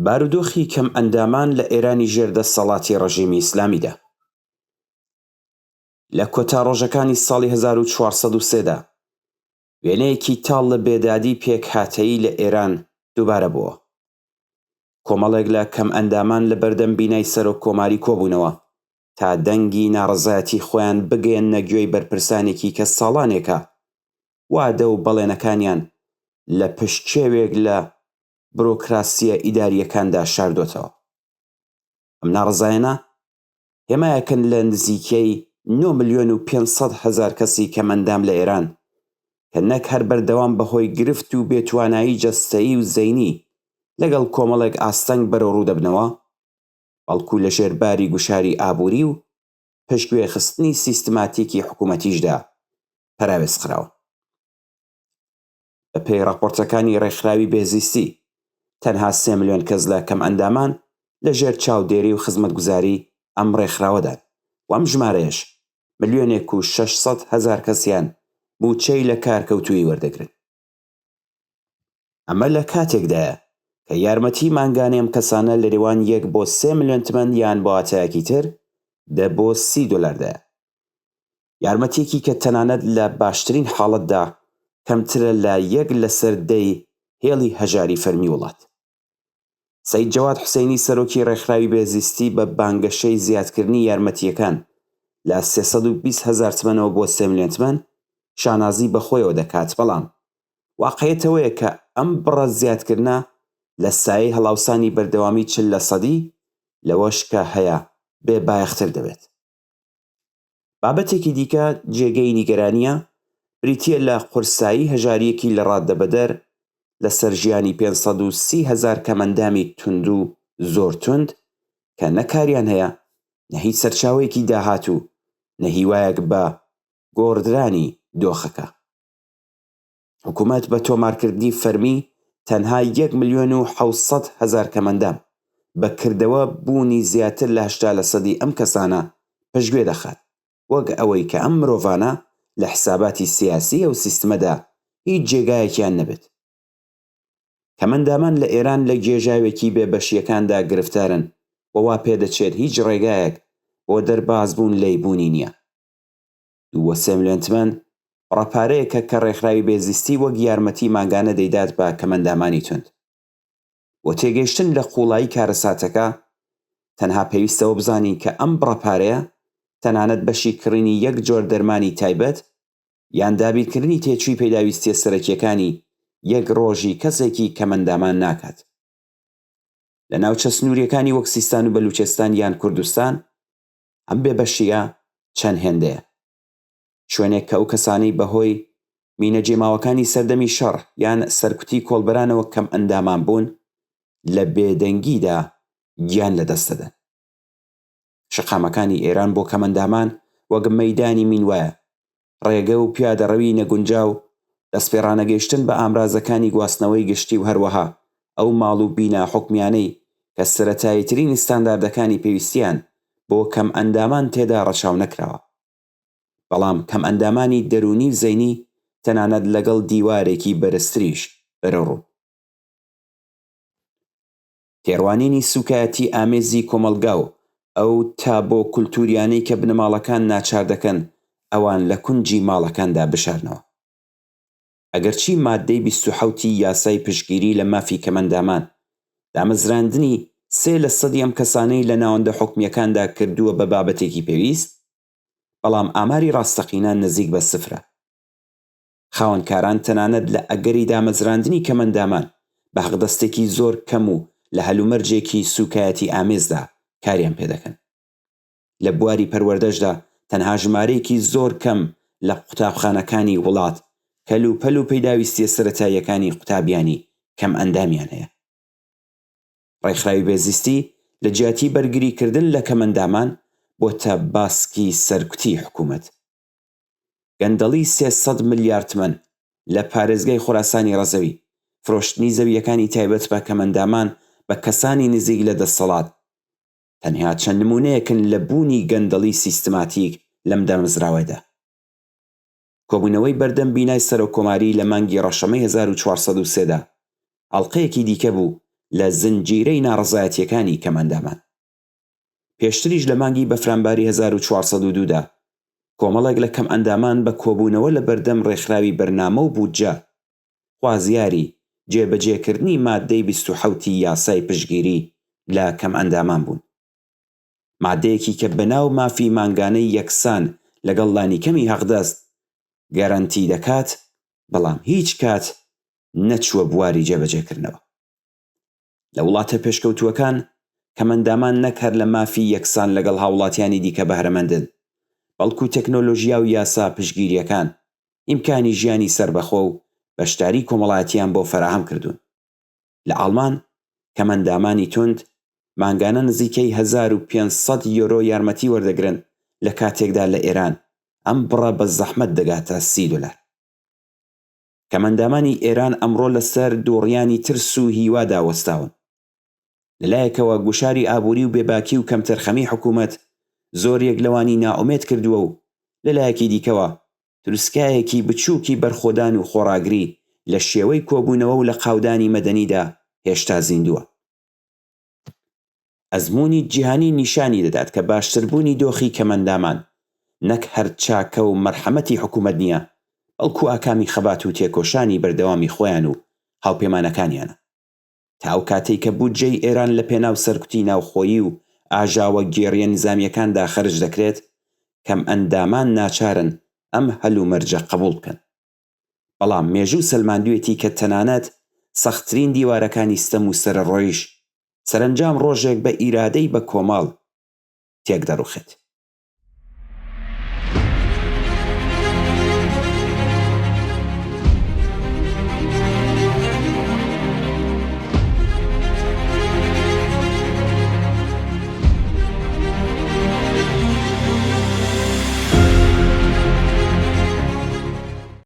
بارودۆخی کەم ئەندامان لە ئێرانی ژێردەسەڵاتی ڕەژیمی ئیسلامیدا. لە کۆتا ڕۆژەکانی ساڵی 1403 دا وێنەیەکی تاڵ لە بێدادی پێکهاتەیی لە ئێران دووبارە بووە. کۆمەڵێک لە کەم ئەندامان لە بەردەم بینای سەرۆک کۆماری کۆبوونەوە تا دەنگی ناڕەزایەتی خۆیان بگەێننە گوێی بەرپرسانێکی کە ساڵانێکە وادە و بەڵێنەکانیان لە پشتکێوێک لە بڕۆکراسیە ئیداریەکاندا شاردوتەوە. ئەم ناڕەزایەنە هێمایەکن لە نزیکەی 9,500,000 کەسی کەمەندام لە ئێران کە نەک هەر بەردەوام بەهۆی گرفت و بێتوانایی جەستەیی و زەینی لەگەڵ کۆمەڵێک ئاستەنگ بەرەو ڕوو دەبنەوە، بەڵکو لە ژێرباری گوشاری ئابووری و پشتگوێخستنی سیستماتیکی حکوومەتیشدا پەراوێزخراوە. بە پێی ڕاپۆرتەکانی ڕێکخراوی بێزیستی تەنها 3 ملیۆن کەس لە کەم ئەندامان لە ژێر چاودێری و خزمەتگوزاری ئەم ڕێکخراوەدان و ئەم ژمارەیەش 1,600,000 کەسیان بوچەی لە کارکەوتووی وەردەگرن. ئەمە لە کاتێکدایە کە یارمەتی مانگانەی ئەم کەسانە لە نێوان 1 بۆ 3 ملیۆن تمەن یان بۆ واتایەکی تر بۆ 30 دۆلاردایە. یارمەتێکی کە تەنانەت لە باشترین حاڵەتدا کەمترە لە 1 لەسەر 10 هێڵی هەژاری فەرمی وڵات. سەید جەواد حوسێنی سەرۆکی ڕێکخراوی بێزیستی بە بانگەشەی زیادکردنی یارمەتیەکان لە 320,000 تمەنەوە بۆ 3 ملیۆن تمەن شانازی بەخۆیەوە دەکات، بەڵام واقعیەتەوەیە کە ئەم بڕە زیادکردنە لە سایەی هەڵاوسانی بەردەوامی 40% لەوەش کە هەیە بێ بایەختر دەبێت. بابەتێکی دیکە جێگەی نیگەرانیە بریتیە لە قورسایی هەژاریەکی لە ڕاددەبەدەر لەسەر ژیانی 530,000 کەمەندامی تند و زۆر تند کە نەکاریان هەیە نە هیچ سەرچاوەیەکی داهاتوو نە هیوایەک بە گۆڕدرانی دۆخەکە. حکوومەت بە تۆمارکردنی فەرمی تەنها 1,700,000 کەمەندام بەکردەوە بوونی زیاتر لە 80% ئەم کەسانە پشتگوێ دەخات، وەک ئەوەی کە ئەم مرۆڤانە لە حساباتی سیاسی ئەو سیستمەدا هیچ جێگایەکیان نەبێت. کەمەندامان لە ئێران لە گێژاوێکی بێبەشیەکاندا گرفتارن وەوا پێدەچێت هیچ ڕێگایەک بۆ دەربازبوون لێیبوونی نییە. 2 ملیۆن تمەن ڕەپارەیەکە کە ڕێکخراوی بێزیستی وەک یارمەتی ماگانە دەیدات بە کەمەندامانی تند. بۆ تێگەیشتن لە قوڵایی کارەساتەکە تەنها پێویستەوە بزانین کە ئەم بڕەپارەیە تەنانەت بەشی کڕینی یەک جۆر دەرمانی تایبەت یان دابینکردنی تێچووی پێداویستیە سەرەکیەکانی یەک ڕۆژی کەسێکی کەمەندامان ناکات. لە ناوچە سنووریەکانی وەک سیستان و بەلوچستان یان کوردستان ئەم بێبەشیە چەند هێندەیە، شوێنێک کە ئەو کەسانەی بەهۆی مینەجێماوەکانی سەردەمی شەڕ یان سەرکوتی کۆڵبەرانەوە کەم ئەندامان بوون لە بێدەنگیدا گیان لەدەستەدەن. شەقامەکانی ئێران بۆ کەمەندامان وەک مەیدانی مینوایە، ڕێگە و پیادەڕەوی نەگونجاو، دەستپێڕانەگەیشتن بە ئامرازەکانی گواستنەوەی گشتی و هەروەها ئەو ماڵ و بینا حوکمیانەی کە سەرەتاییترین ستانداردەکانی پێویستیان بۆ کەم ئەندامان تێدا ڕەچاو نەکراوە. بەڵام کەم ئەندامانی دەرونی و زەینی تەنانەت لەگەڵ دیوارێکی بەرزتریش بەرەڕوو. تێڕوانینی سوکایەتی ئامێزی کۆمەلگا و ئەو تا بۆ کولتوریانەی کە بنەماڵەکان ناچار دەکەن ئەوان لە کونجی ماڵەکاندا بشارنەوە. ئەگەرچی مادەی 27 یاسای پشتگیری لە مافی کەمەندامان دامەزراندنی 3% ئەم کەسانەی لە ناوەندە حوکمیەکاندا کردووە بە بابەتێکی پێویست، بەڵام ئاماری ڕاستەقینە نزیک بە 0. خاوەنکاران تەنانەت لە ئەگەری دامەزراندنی کەمەندامان بە حەقدەستێکی زۆر کەم و لە هەلومەرجێکی سوکایەتی ئامێزدا کاریان پێدەکەن. لە بواری پەروەردەشدا تەنها ژمارەیەکی زۆر کەم لە قوتابخانەکانی وڵات کەلوپەل و پەیداویستیە سەرەتاییەکانی قوتابیانی کەم ئەندامیان هەیە. ڕێکخراوی بێزیستی لە جیاتی بەرگریکردن لە کەمەندامان بۆتە باسکی سەرکوتی حکوومەت. گەندەڵی 300 ملیار تمەن لە پارێزگای خۆراسانی ڕەزەوی، فرۆشتنی زەویەکانی تایبەت بە کەمەندامان بە کەسانی نزیک لە دەسەڵات تەنها چەند نمونەیەکن لە بوونی گەندەڵی سیستماتیک لەم دامەزراوەدا. کۆبوونەوەی بەردەم بینای سەرۆکۆماری لە مانگی ڕەشەمەی 1403 دا ئەڵقەیەکی دیکە بوو لە زنجیرەی ناڕەزایەتیەکانی کەمەندامان. پێشتریش لە مانگی بەفرانباری 1402دا کۆمەڵێک لە کەم ئەندامان بە کۆبوونەوە لە بەردەم ڕێکخراوی بەرنامە و بودجە خوازیاری جێبەجێکردنی مادەی 27 یاسای پشتگیری لە کەم ئەندامان بوون. مادەیەکی کە بەناو مافی مانگانەی یەکسان لەگەڵ لانیکەمی حەقدەست گەرانتی دەکات، بەڵام هیچ کات نەچووە بواری جێبەجێکردنەوە. لە وڵاتە پێشکەوتووەکان کەمەندامان نەک هەر لە مافی یەکسان لەگەڵ هاوڵاتیانی دیکە بەهرەمەندن، بەڵکو تەکنۆلۆژیا و یاسا پشتگیریەکان ئیمکانی ژیانی سربەخۆ و بەشداری کۆمەڵایەتیان بۆ فەراهم کردوون. لە ئاڵمان کەمەندامانی توند مانگانە نزیکەی 1500 یۆرۆ یارمەتی وەردەگرن لە کاتێکدا لە ئێران ئەم بڕە بە زەحمەت دەگاتە $30. کەمەندامانی ئێران ئەمڕۆ لەسەر دۆڕیانی ترس و هیوا داوەستاون. لەلایەکەوە گوشاری ئابووری و بێباکی و کەمتەرخەمی حکوومەت زۆرێک لەوانی نائومێد کردووە و لەلایەکی دیکەوە تروسکایەکی بچووکی بەرخۆدان و خۆڕاگری لە شێوەی کۆبوونەوە و لە قاودانی مەدەنیدا هێشتا زیندووە. ئەزموونی جیهانی نیشانی دەدات کە باشتربوونی دۆخی کەمەندامان نەک هەر چاکە و مەرحەمەتی حکوومەت نییە، بەڵکو ئاکامی خەبات و تێکۆشانی بەردەوامی خۆیان و هاوپەیمانەکانیانە. تا ئەو کاتەی کە بودجەی ئێران لە پێناو سەرکوتی ناوخۆیی و ئاژاوە گێڕیە نظامیەکاندا خەرج دەکرێت، کەم ئەندامان ناچارن ئەم هەلومەرجە قبوڵ بکەن. بەڵام مێژوو سەلماندوێتی کە تەنانەت سەختترین دیوارەکانی ستەم و سەرڕۆیش سەرنجام ڕۆژێک بە ئیرادەی بە کۆماڵ تێک دەڕوخێت.